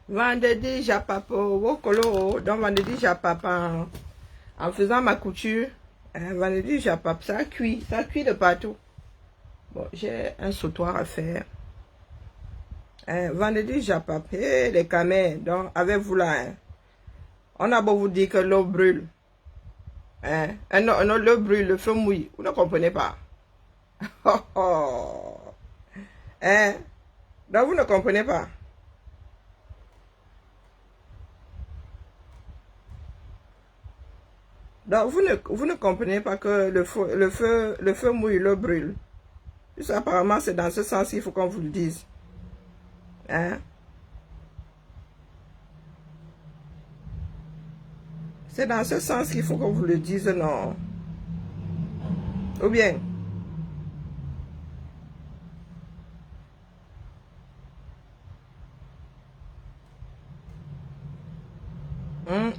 Vendredi, j'apapo, wokolo, donc vendredi, j'apape en faisant ma couture. Vendredi, j'apape, ça cuit de partout. Bon, j'ai un sautoir à faire. Vendredi, j'apape, les camés, donc avec vous là, hein. On a beau vous dire que l'eau brûle. Non, l'eau brûle, le feu mouille. Vous ne comprenez pas. Oh, oh. Donc vous ne comprenez pas. Donc vous ne comprenez pas que le feu mouille, l'eau brûle. Juste apparemment, c'est dans ce sens qu'il faut qu'on vous le dise. C'est dans ce sens qu'il faut qu'on vous le dise, non. Ou bien,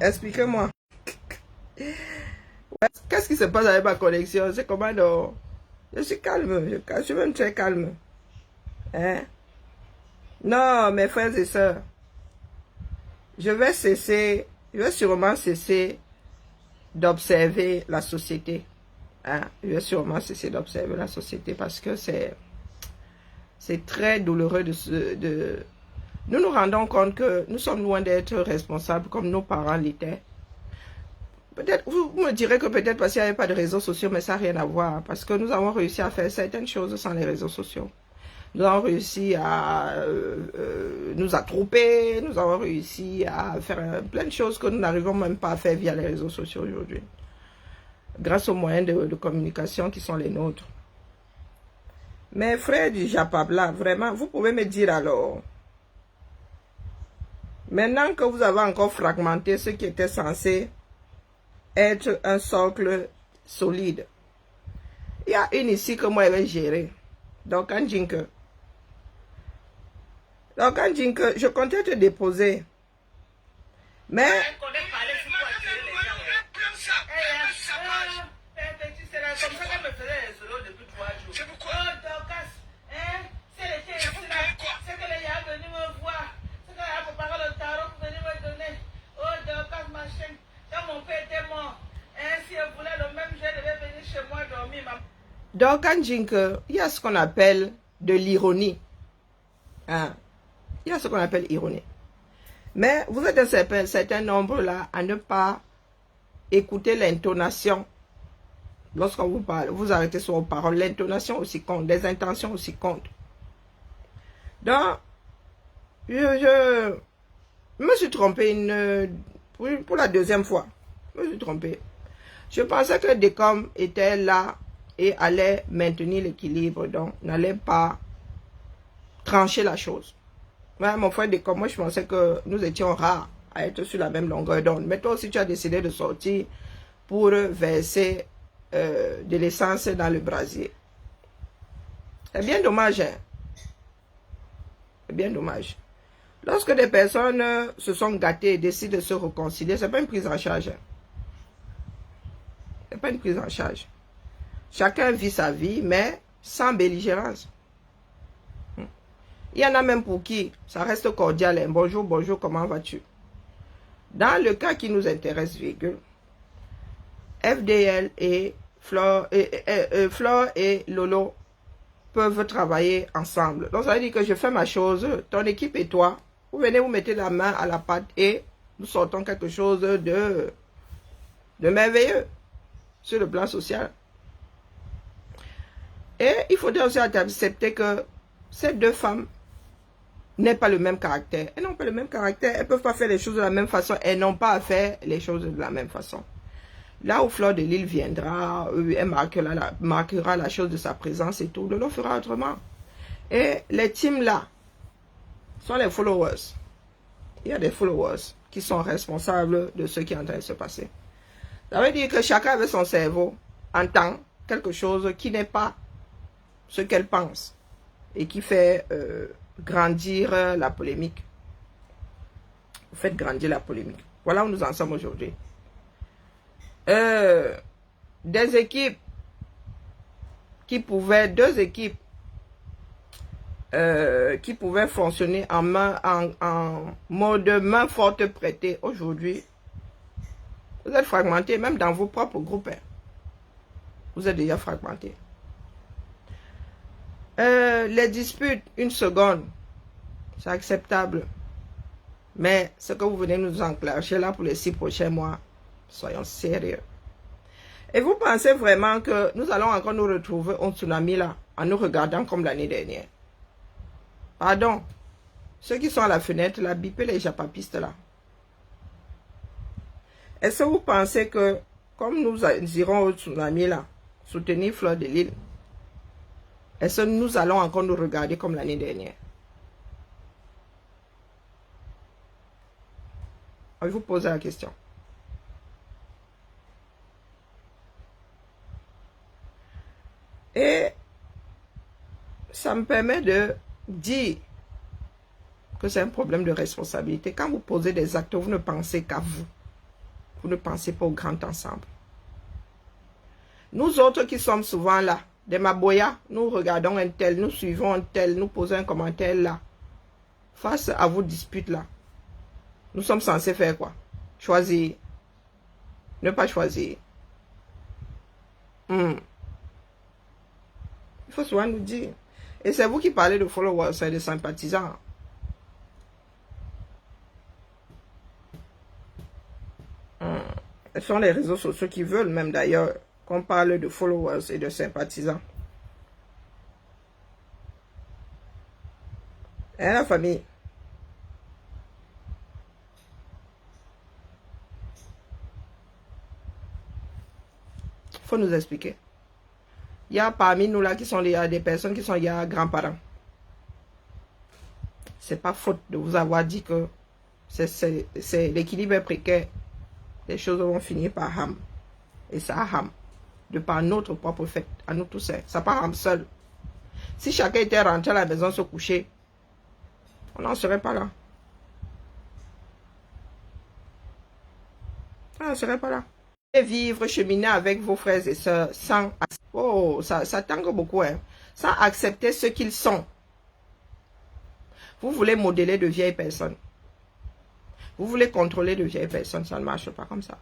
expliquez-moi. Qu'est-ce qui se passe avec ma connexion? C'est comment non? Je suis calme, je suis même très calme. Non, mes frères et sœurs, je vais sûrement cesser d'observer la société. Je vais sûrement cesser d'observer la société parce que c'est très douloureux Nous nous rendons compte que nous sommes loin d'être responsables comme nos parents l'étaient. Peut-être, vous me direz que peut-être parce qu'il n'y avait pas de réseaux sociaux, mais ça n'a rien à voir. Parce que nous avons réussi à faire certaines choses sans les réseaux sociaux. Nous avons réussi à nous attrouper, nous avons réussi à faire plein de choses que nous n'arrivons même pas à faire via les réseaux sociaux aujourd'hui. Grâce aux moyens de communication qui sont les nôtres. Mais frère du Japab là, vraiment, vous pouvez me dire alors, maintenant que vous avez encore fragmenté ce qui était censé être un socle solide, il y a une ici que moi je vais gérer. Donc, Anjinke. Donc, Anjinke, je comptais te déposer. Mais... Donc, Anjinke, il y a ce qu'on appelle de l'ironie. Il y a ce qu'on appelle ironie. Mais vous êtes un certain nombre là à ne pas écouter l'intonation. Lorsqu'on vous parle, vous arrêtez sur vos paroles. L'intonation aussi compte, les intentions aussi comptent. Donc, je me suis trompé pour la deuxième fois. Je me suis trompé. Je pensais que le décom était là et allait maintenir l'équilibre, donc n'allait pas trancher la chose. Ouais, mon frère décom, moi je pensais que nous étions rares à être sur la même longueur d'onde. Mais toi aussi tu as décidé de sortir pour verser de l'essence dans le brasier. C'est bien dommage, hein? C'est bien dommage. Lorsque des personnes se sont gâtées et décident de se réconcilier, c'est pas une prise en charge. C'est pas une prise en charge. Chacun vit sa vie, mais sans belligérance. Il y en a même pour qui ça reste cordial. Hein? Bonjour, bonjour, comment vas-tu? Dans le cas qui nous intéresse, virgule, FDL et Flore et Lolo peuvent travailler ensemble. Donc ça veut dire que je fais ma chose, ton équipe et toi, vous venez vous mettez la main à la pâte et nous sortons quelque chose de merveilleux sur le plan social. Et il faudrait aussi accepter que ces deux femmes n'aient pas le même caractère. Elles n'ont pas le même caractère, elles ne peuvent pas faire les choses de la même façon, elles n'ont pas à faire les choses de la même façon. Là où Fleur de Lille viendra, elle marquera la chose de sa présence et tout, Lolo fera autrement. Et les teams là sont les followers. Il y a des followers qui sont responsables de ce qui est en train de se passer. Ça veut dire que chacun avec son cerveau entend quelque chose qui n'est pas ce qu'elle pense et qui fait grandir la polémique. Vous faites grandir la polémique. Voilà où nous en sommes aujourd'hui. Des équipes qui pouvaient, deux équipes qui pouvaient fonctionner en mode main forte prêtée. Aujourd'hui, vous êtes fragmentés, même dans vos propres groupes. Hein. Vous êtes déjà fragmentés. Les disputes, une seconde, c'est acceptable. Mais ce que vous venez nous enclencher là pour les 6 prochains mois, soyons sérieux. Et vous pensez vraiment que nous allons encore nous retrouver au tsunami là, en nous regardant comme l'année dernière? Pardon. Ceux qui sont à la fenêtre là, bipez les japapistes là. Est-ce que vous pensez que, comme nous irons au tsunami là, soutenir Fleur de Lys, est-ce que nous allons encore nous regarder comme l'année dernière? Je vais vous poser la question. Et ça me permet de dire que c'est un problème de responsabilité. Quand vous posez des actes, vous ne pensez qu'à vous. Vous ne pensez pas au grand ensemble. Nous autres qui sommes souvent là, des maboya, nous regardons un tel, nous suivons un tel, nous posons un commentaire là. Face à vos disputes là, nous sommes censés faire quoi? Choisir. Ne pas choisir. Il faut souvent nous dire. Et c'est vous qui parlez de followers et de sympathisants. Ce sont les réseaux sociaux qui veulent même d'ailleurs qu'on parle de followers et de sympathisants. Et la famille. Il faut nous expliquer. Il y a parmi nous là qui sont des personnes qui sont grands-parents. C'est pas faute de vous avoir dit que l'équilibre est précaire. Les choses vont finir par ham. Et ça ham. De par notre propre fait, à nous tous. Ça part ham seul. Si chacun était rentré à la maison se coucher, on n'en serait pas là. On n'en serait pas là. Vivre, cheminer avec vos frères et sœurs sans... Oh, ça tangue beaucoup, hein. Sans accepter ce qu'ils sont. Vous voulez modeler de vieilles personnes. Vous voulez contrôler de vieilles personnes. Ça ne marche pas comme ça.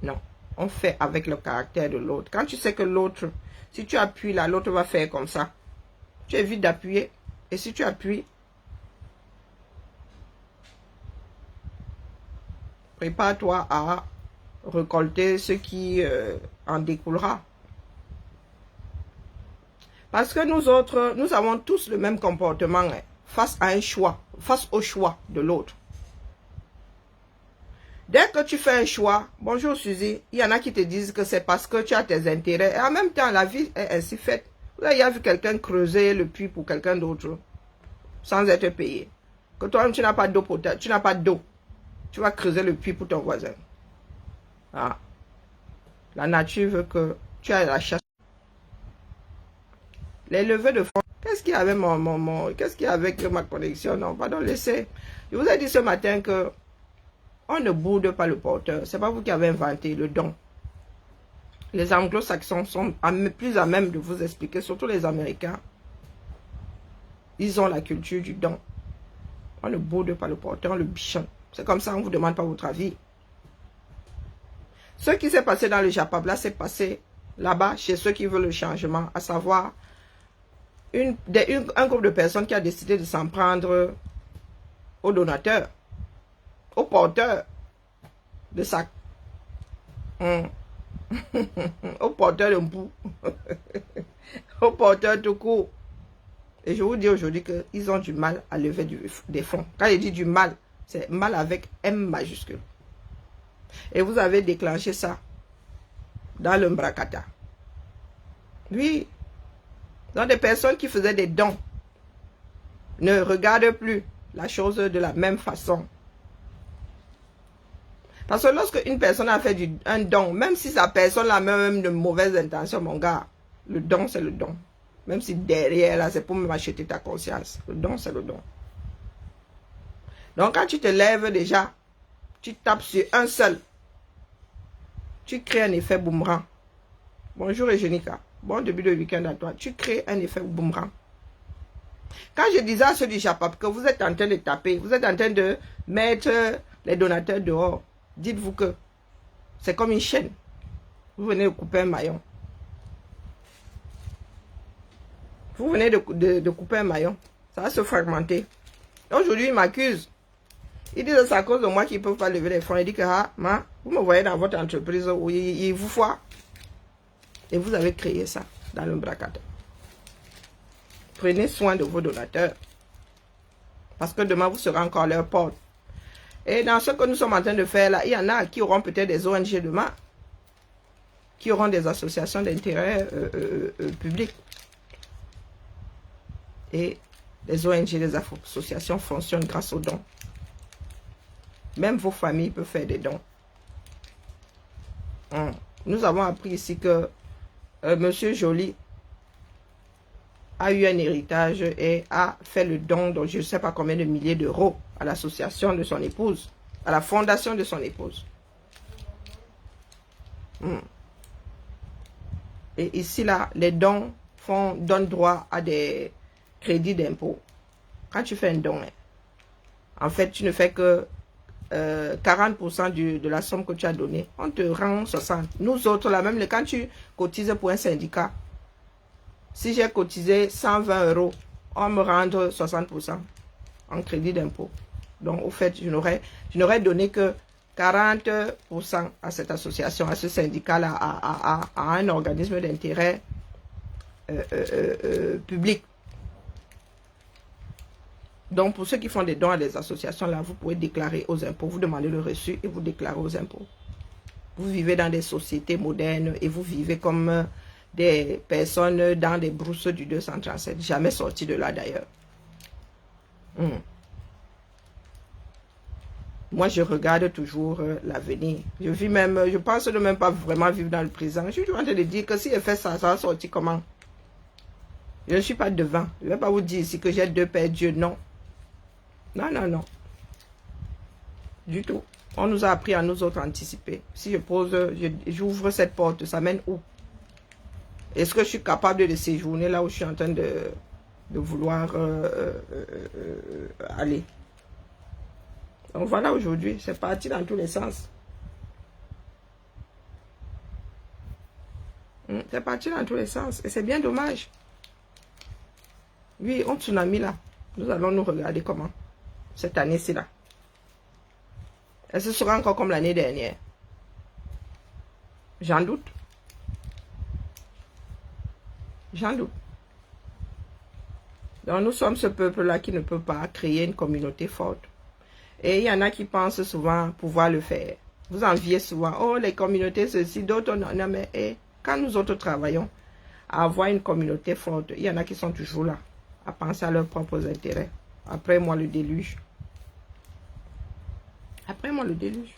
Non. On fait avec le caractère de l'autre. Quand tu sais que l'autre, si tu appuies là, l'autre va faire comme ça. Tu évites d'appuyer. Et si tu appuies, prépare-toi à récolter ce qui en découlera. Parce que nous autres, nous avons tous le même comportement hein, face à un choix, face au choix de l'autre. Dès que tu fais un choix, bonjour Suzy, il y en a qui te disent que c'est parce que tu as tes intérêts. Et en même temps, la vie est ainsi faite. Vous avez vu quelqu'un creuser le puits pour quelqu'un d'autre sans être payé. Que toi-même, tu n'as pas d'eau potable, tu n'as pas d'eau. Tu vas creuser le puits pour ton voisin. Ah. La nature veut que tu ailles à la chasse. Les levées de fonds. Qu'est-ce qu'il y a avec qu'est-ce qu'il y a avec ma connexion? Non, pardon, laissez. Je vous ai dit ce matin que on ne boude pas le porteur. C'est pas vous qui avez inventé le don. Les anglo-saxons sont plus à même de vous expliquer, surtout les Américains. Ils ont la culture du don. On ne boude pas le porteur, on le bichonne. C'est comme ça, on ne vous demande pas votre avis. Ce qui s'est passé dans le Japon, là, c'est passé là-bas chez ceux qui veulent le changement, à savoir un groupe de personnes qui a décidé de s'en prendre aux donateurs, aux porteurs de sacs, aux porteurs de boue, aux porteurs de cours. Et je vous dis aujourd'hui qu'ils ont du mal à lever des fonds. Quand je dis du mal, c'est mal avec M majuscule. Et vous avez déclenché ça dans le Mbrakata. Oui. Donc des personnes qui faisaient des dons ne regardent plus la chose de la même façon. Parce que lorsque une personne a fait un don, même si sa personne a même de mauvaises intentions, mon gars, le don c'est le don. Même si derrière là, c'est pour m'acheter ta conscience. Le don c'est le don. Donc quand tu te lèves déjà, tu tapes sur un seul. Tu crées un effet boomerang. Bonjour Eugénica. bon début de week-end à toi. Tu crées un effet boomerang. Quand je disais à ceux du Japap que vous êtes en train de taper, vous êtes en train de mettre les donateurs dehors, dites-vous que c'est comme une chaîne. Vous venez de couper un maillon. Vous venez de couper un maillon. Ça va se fragmenter. Aujourd'hui, ils m'accusent. Ils disent que c'est à cause de moi qu'ils ne peuvent pas lever les fonds. Ils disent que vous me voyez dans votre entreprise où ils vous foient. Et vous avez créé ça dans le Bracata. Prenez soin de vos donateurs. Parce que demain, vous serez encore leur porte. Et dans ce que nous sommes en train de faire là, il y en a qui auront peut-être des ONG demain. Qui auront des associations d'intérêt public. Et les ONG, les associations fonctionnent grâce aux dons. Même vos familles peuvent faire des dons. Nous avons appris ici que Monsieur Joly a eu un héritage et a fait le don de je ne sais pas combien de milliers d'euros à l'association de son épouse, à la fondation de son épouse. Et ici, là, les dons donnent droit à des crédits d'impôt. Quand tu fais un don, en fait, tu ne fais que 40% de la somme que tu as donnée. On te rend 60. Nous autres, là, même quand tu cotises pour un syndicat, si j'ai cotisé 120 euros, on me rend 60% en crédit d'impôt. Donc, au fait, je n'aurais donné que 40% à cette association, à ce syndicat-là, à un organisme d'intérêt public. Donc, pour ceux qui font des dons à des associations, là, vous pouvez déclarer aux impôts. Vous demandez le reçu et vous déclarez aux impôts. Vous vivez dans des sociétés modernes et vous vivez comme des personnes dans des brousses du 237. Jamais sorti de là, d'ailleurs. Moi, je regarde toujours l'avenir. Je pense ne même pas vraiment vivre dans le présent. Je suis en train de dire que si je fais ça, ça va sortir comment? Je ne suis pas devant. Je ne vais pas vous dire ici que j'ai deux pères Dieu. Non. Non, non, non. Du tout. On nous a appris à nous autres anticiper. Si je pose, j'ouvre cette porte, ça mène où? Est-ce que je suis capable de séjourner là où je suis en train de vouloir aller? Donc voilà, aujourd'hui, c'est parti dans tous les sens. C'est parti dans tous les sens. Et c'est bien dommage. Oui, on tsunami là. Nous allons nous regarder comment. Cette année-ci là. Et ce sera encore comme l'année dernière. J'en doute. J'en doute. Donc nous sommes ce peuple-là qui ne peut pas créer une communauté forte. Et il y en a qui pensent souvent pouvoir le faire. Vous enviez souvent, oh les communautés ceci, d'autres non. Non mais quand nous autres travaillons à avoir une communauté forte, il y en a qui sont toujours là, à penser à leurs propres intérêts. Après moi le déluge. Après moi le déluge.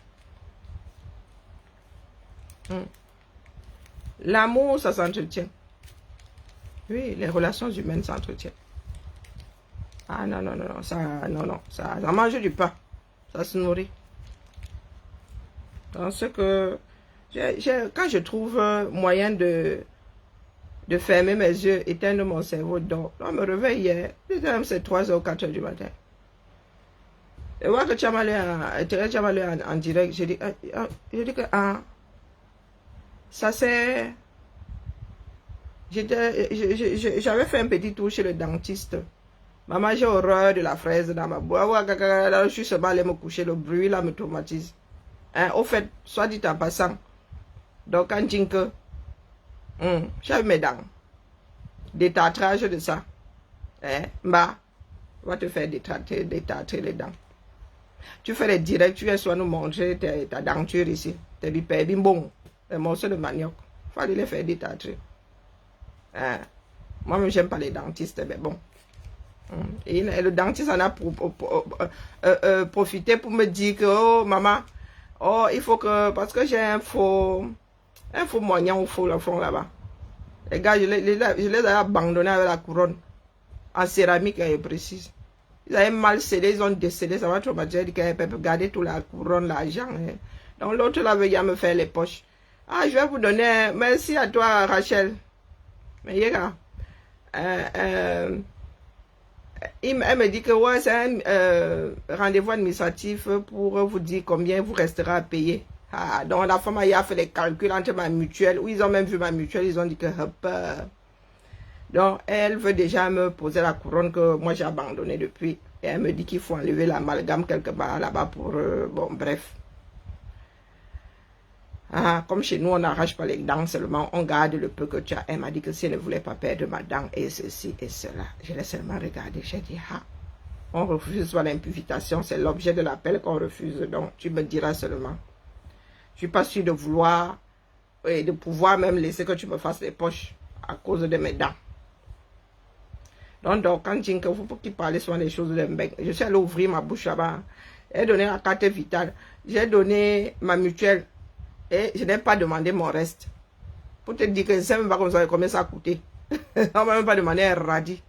L'amour, ça s'entretient. Oui, les relations humaines s'entretiennent. Ah non, non, non, ça mange du pain. Ça se nourrit. Donc ce que... quand je trouve moyen de fermer mes yeux, éteindre mon cerveau, donc on me réveille hier, c'est 3h ou 4h du matin. Et voir que tu as mal en direct, je dis que ça c'est... J'avais fait un petit tour chez le dentiste. Maman, j'ai horreur de la fraise dans ma bouche. Je suis seulement allée me coucher, le bruit là me traumatise. Au fait, soit dit en passant, donc quand je dis que j'ai mes dents, détartrage de ça, va te faire détartrer les dents. Tu fais les directs, tu viens soit nous montrer ta denture ici, t'es du père bon, les morceaux de manioc, il faut les faire détartrer. Moi-même, j'aime pas les dentistes, mais bon. Et le dentiste en a profité pour me dire que, oh, maman, oh, il faut que, parce que j'ai un faux moignon au fond là-bas. Les gars, je les ai abandonnés avec la couronne, en céramique, je précise. Ils avaient mal scellé, ils ont décédé, ça va traumatiser, ils peuvent garder toute la couronne, l'argent. Donc l'autre là veut me faire les poches. Ah, je vais vous donner, merci à toi Rachel. Mais regarde, elle me dit que ouais, c'est un rendez-vous administratif pour vous dire combien vous resterez à payer. Ah, donc la femme a fait les calculs entre ma mutuelle, ou ils ont même vu ma mutuelle, ils ont dit que donc elle veut déjà me poser la couronne que moi j'ai abandonnée depuis. Et elle me dit qu'il faut enlever l'amalgame quelque part là-bas pour... bon, bref. Ah, comme chez nous, on n'arrache pas les dents seulement, on garde le peu que tu as. Elle m'a dit que si elle ne voulait pas perdre ma dent et ceci et cela. Je l'ai seulement regardé, j'ai dit, ah, on refuse pas l'imputation, c'est l'objet de l'appel qu'on refuse, donc tu me diras seulement. Je suis pas sûre de vouloir et de pouvoir même laisser que tu me fasses les poches à cause de mes dents. Donc quand il faut pas qu'il parle souvent des choses de mec, je suis allée ouvrir ma bouche là-bas. J'ai donné la carte vitale, j'ai donné ma mutuelle et je n'ai pas demandé mon reste. Pour te dire que je ne sais même pas combien ça a coûté. On m'a même pas demandé un radis.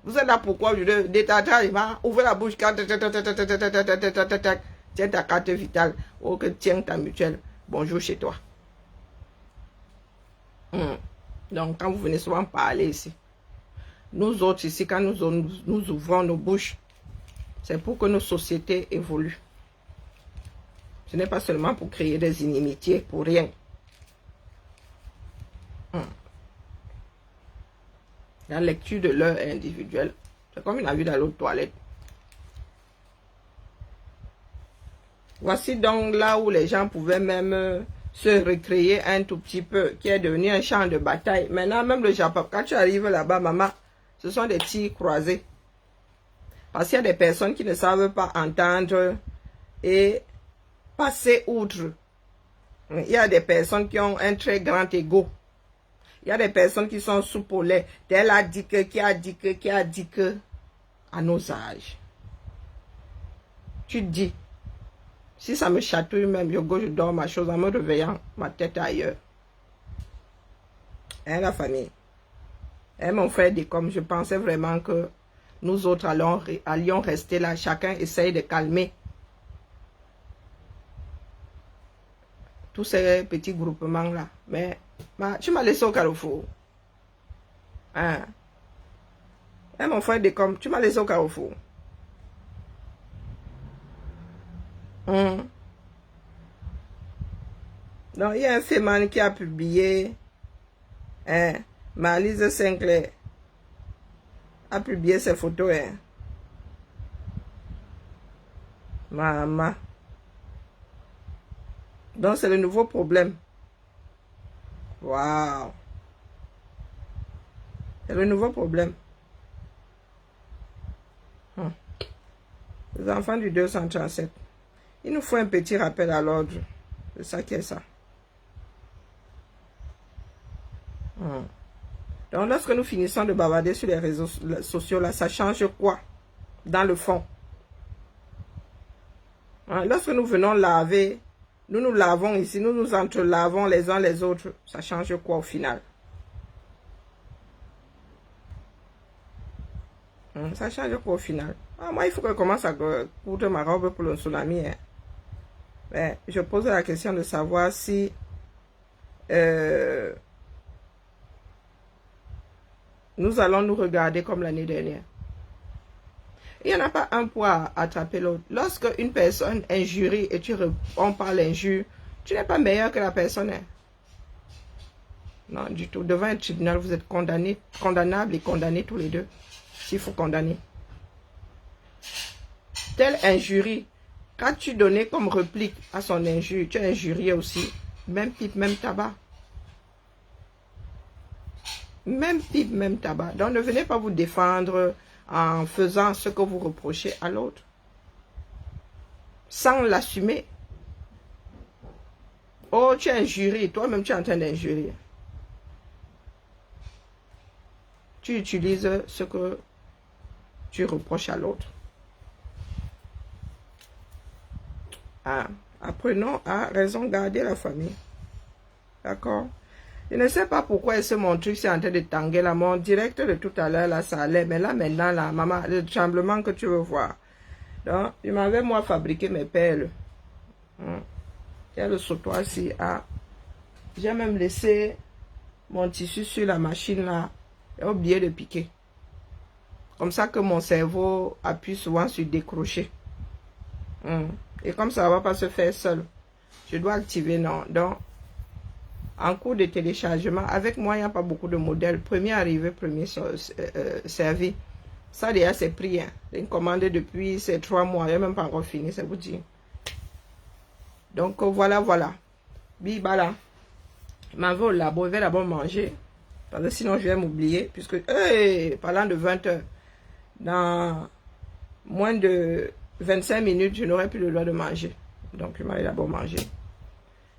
Vous êtes là pourquoi je détata, il va ouvrir la bouche, tiens ta carte vitale, ou que tiens ta mutuelle. Bonjour chez toi. Donc quand vous venez souvent parler ici, nous autres ici, quand nous ouvrons nos bouches, c'est pour que nos sociétés évoluent. Ce n'est pas seulement pour créer des inimitiés, pour rien. La lecture de l'heure est individuelle. C'est comme une avis dans l'autre toilette. Voici donc là où les gens pouvaient même se recréer un tout petit peu, qui est devenu un champ de bataille. Maintenant, même le Japon, quand tu arrives là-bas, maman, ce sont des tirs croisés. Parce qu'il y a des personnes qui ne savent pas entendre et passer outre. Il y a des personnes qui ont un très grand ego. Il y a des personnes qui sont soupolées. Tel a dit que, qui a dit que, à nos âges. Tu dis, si ça me chatouille même, je dors ma chose en me réveillant, ma tête ailleurs. Hein, la famille. Hein, mon frère dit comme je pensais vraiment que nous autres allions rester là. Chacun essaye de calmer tous ces petits groupements-là. Mais tu m'as laissé au carrefour. Hein? Hein, mon frère dit comme tu m'as laissé au carrefour. Donc, il y a un féman qui a publié, Marlise Sinclair a publié ses photos. Maman. Donc, c'est le nouveau problème. Waouh. C'est le nouveau problème. Les enfants du 237. Il nous faut un petit rappel à l'ordre. C'est ça qui est ça. Donc, lorsque nous finissons de bavarder sur les réseaux sociaux, là, ça change quoi dans le fond? Lorsque nous venons laver, nous nous lavons ici, nous nous entrelavons les uns les autres, ça change quoi au final? Ça change quoi au final? Moi, il faut que je commence à coudre ma robe pour le tsunami. Mais je pose la question de savoir si nous allons nous regarder comme l'année dernière. Il n'y en a pas un pour attraper l'autre. Lorsque une personne injurie et tu réponds par l'injure, tu n'es pas meilleur que la personne. Non, du tout. Devant un tribunal, vous êtes condamnables et condamnés tous les deux. S'il faut condamner. Telle injurie, quand tu donnais comme réplique à son injure, tu es injurié aussi. Même pipe, même tabac. Même pipe, même tabac. Donc ne venez pas vous défendre en faisant ce que vous reprochez à l'autre. Sans l'assumer. Oh, tu es injurié. Toi-même, tu es en train d'injurier. Tu utilises ce que tu reproches à l'autre. Apprenons à raison garder la famille. D'accord? Je ne sais pas pourquoi mon truc c'est en train de tanguer là. Mon direct de tout à l'heure là, ça allait. Mais là maintenant, là, maman, le tremblement que tu veux voir. Donc, je m'avais moi fabriqué mes perles. Il y a le sautoir ici. J'ai même laissé mon tissu sur la machine là. J'ai oublié de piquer. Comme ça que mon cerveau appuie souvent sur décrocher. Et comme ça ne va pas se faire seul. Je dois activer, non. Donc, en cours de téléchargement, avec moi, il n'y a pas beaucoup de modèles. Premier arrivé, premier servi. Ça, déjà, c'est pris. Hein. C'est une commande depuis ces 3 mois. Il n'y a même pas encore fini, c'est vous dire. Donc, voilà, voilà. Bibala. Je m'en vais au labo. Je vais d'abord manger. Parce que sinon, je vais m'oublier. Puisque, parlant de 20 heures, dans moins de 25 minutes, je n'aurai plus le droit de manger. Donc, je m'allais d'abord manger.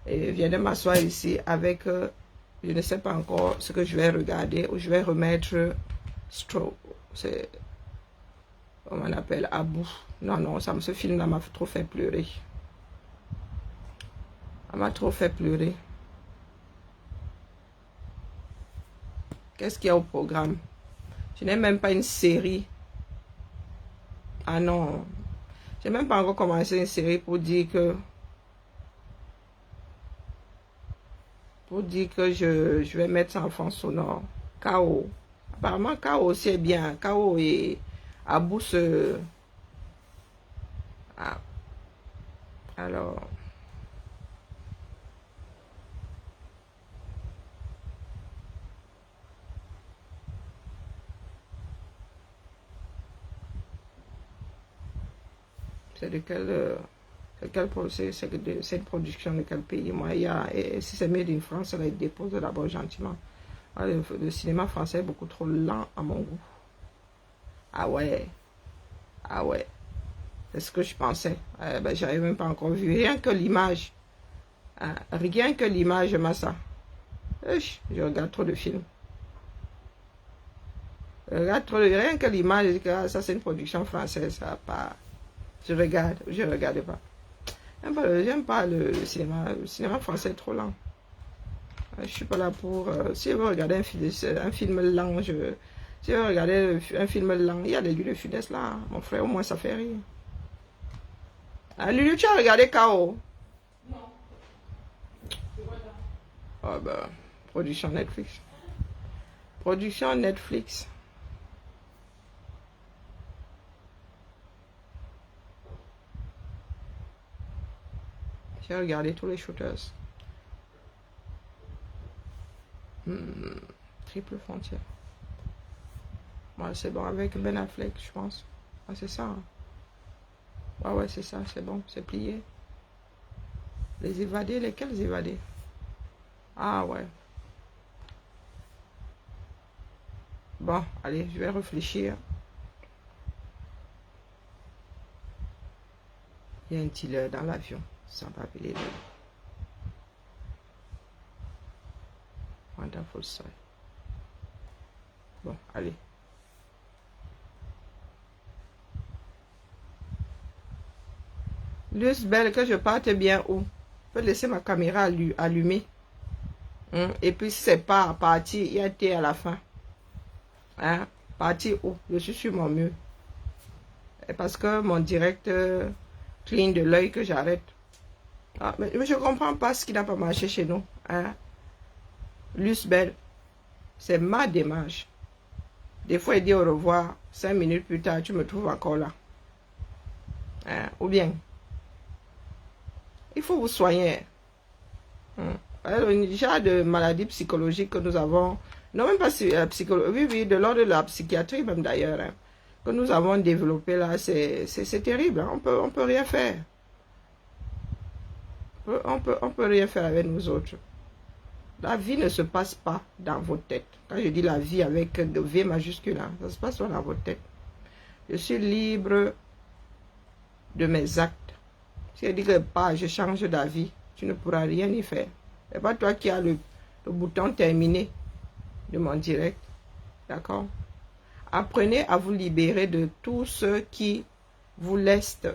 Et je viens de m'asseoir ici avec, je ne sais pas encore ce que je vais regarder, ou je vais remettre Stroke. C'est, comment on appelle, à bout. Non, non, ce film-là m'a trop fait pleurer. Ça m'a trop fait pleurer. Qu'est-ce qu'il y a au programme? Je n'ai même pas une série. Ah non. Je n'ai même pas encore commencé une série pour dire que... je vais mettre ça en fond sonore. KO. Apparemment, KO aussi est bien. KO et Abou se... Ah. Alors... C'est de quel... c'est une production de quel pays? Moi, il y a... Et si c'est made in France, ça va être déposé d'abord gentiment. Le cinéma français est beaucoup trop lent à mon goût. Ah ouais. Ah ouais. C'est ce que je pensais. Ben, j'avais même pas encore vu. Rien que l'image. Rien que l'image, Massa. Je regarde trop de films. Je regarde trop de... Rien que l'image, ça c'est une production française. Ça pas... Je regarde pas. J'aime pas le cinéma. Le cinéma français est trop lent. Je suis pas là pour... si je veux regarder un film lent, si je veux regarder un film lent, il y a des lieux de finesse là. Mon frère, au moins ça fait rire. Lulu, tu as regardé KO? Non. Ah ben, production Netflix. Production Netflix. J'ai regardé tous les shooters. Triple frontière. Moi, c'est bon avec Ben Affleck, je pense. Ah, c'est ça. Hein. Ouais, c'est ça, c'est bon, c'est plié. Les évadés, lesquels évadés? Ah, ouais. Bon, allez, je vais réfléchir. Il y a un dealer dans l'avion, sans pas appeler le... Wonderful Soul. Bon, allez. Luce belle, que je parte bien où? Je peux laisser ma caméra allumée. Et puis si c'est pas à partir, il y a été à la fin. Hein? Partir où? Je suis sur mon mur. Et parce que mon direct cligne de l'œil que j'arrête. Ah, mais je comprends pas ce qui n'a pas marché chez nous. Hein? Luce belle, c'est ma démarche. Des fois, il dit au revoir, 5 minutes plus tard, tu me trouves encore là. Hein? Ou bien, il faut vous soigner. Le genre de maladie psychologique que nous avons, non même pas psychologie, oui, de l'ordre de la psychiatrie même d'ailleurs, hein, que nous avons développé là, c'est terrible. Hein? On peut rien faire. On peut rien faire avec nous autres. La vie ne se passe pas dans votre tête. Quand je dis la vie avec de V majuscule, hein, ça se passe pas dans votre tête. Je suis libre de mes actes. Si je dis que pas, je change d'avis, tu ne pourras rien y faire. Ce n'est pas toi qui as le bouton terminé de mon direct. D'accord? Apprenez à vous libérer de tout ce qui vous leste.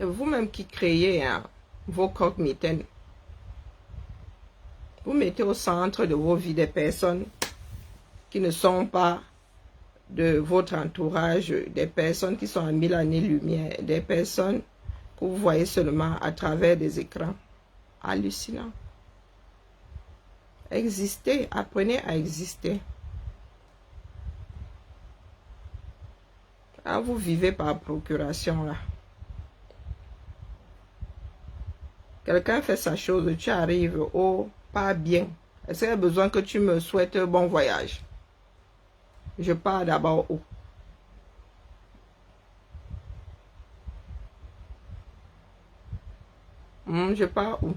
Vous-même qui créez vos coq-mitaines, vous mettez au centre de vos vies des personnes qui ne sont pas de votre entourage, des personnes qui sont à 1000 années-lumière, des personnes que vous voyez seulement à travers des écrans. Hallucinant. Existez, apprenez à exister. Ah, vous vivez par procuration là. Quelqu'un fait sa chose, tu arrives au pas bien. Est-ce qu'il y a besoin que tu me souhaites bon voyage? Je pars d'abord où? Je pars où?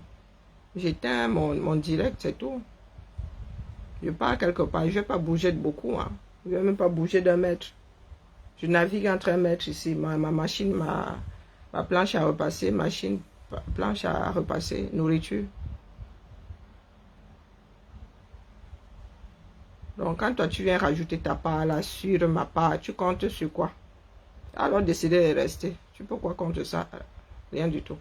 J'éteins mon direct, c'est tout. Je pars quelque part, je ne vais pas bouger de beaucoup. Hein. Je ne vais même pas bouger d'un mètre. Je navigue entre un mètre ici. Ma machine, ma planche à repasser, planche à repasser, nourriture. Donc, quand toi, tu viens rajouter ta part là sur ma part, tu comptes sur quoi? Alors, décider de rester. Tu peux quoi contre ça? Rien du tout.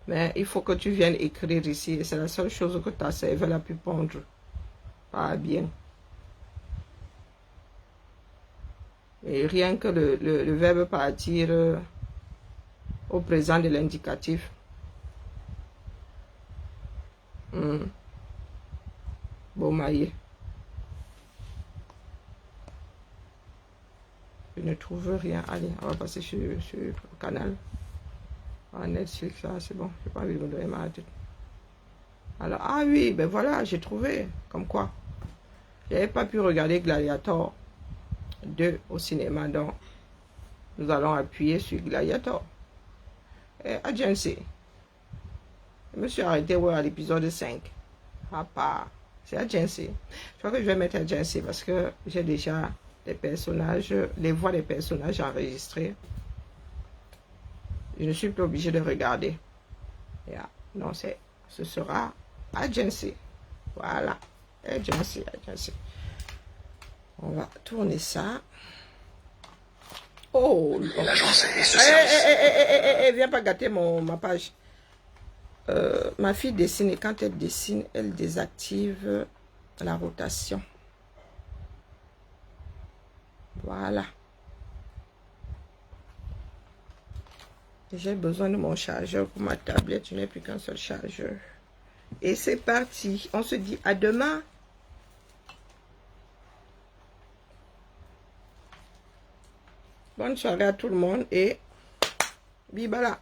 Mais il faut que tu viennes écrire ici. Et c'est la seule chose que ta cervelle a pu pondre. Pas bien. Et rien que le verbe partir au présent de l'indicatif. Bon, maillé. Je ne trouve rien. Allez, on va passer sur le canal. Netflix, là, c'est bon. Je n'ai pas envie de me donner ma tête. Alors, ah oui, ben voilà, j'ai trouvé. Comme quoi. Je n'avais pas pu regarder Gladiator 2 au cinéma. Donc, nous allons appuyer sur Gladiator. Et Agency. Je me suis arrêté à l'épisode 5. Ah, pas. C'est Agency. Je crois que je vais mettre Agency parce que j'ai déjà des personnages, les voix des personnages enregistrées. Je ne suis plus obligé de regarder. Yeah. Non, ce sera Agency. Voilà. Agency. On va tourner ça. Oh, l'agence et ce service. viens pas gâter ma page. Ma fille dessine et quand elle dessine, elle désactive la rotation. Voilà. J'ai besoin de mon chargeur pour ma tablette. Je n'ai plus qu'un seul chargeur. Et c'est parti. On se dit à demain. Bonne soirée à tout le monde et bibala.